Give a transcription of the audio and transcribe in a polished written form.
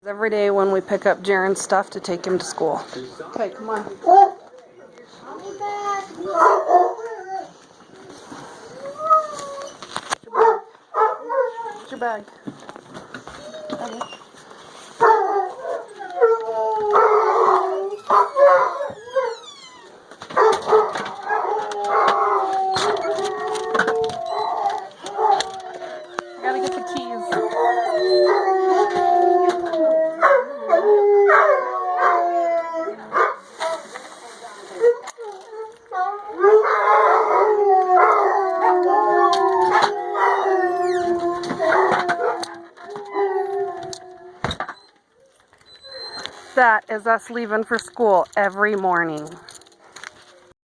Every day when we pick up Jaren's stuff to take him to school. Okay, come on. Where's your bag? Okay. I gotta get the keys. That is us leaving for school every morning.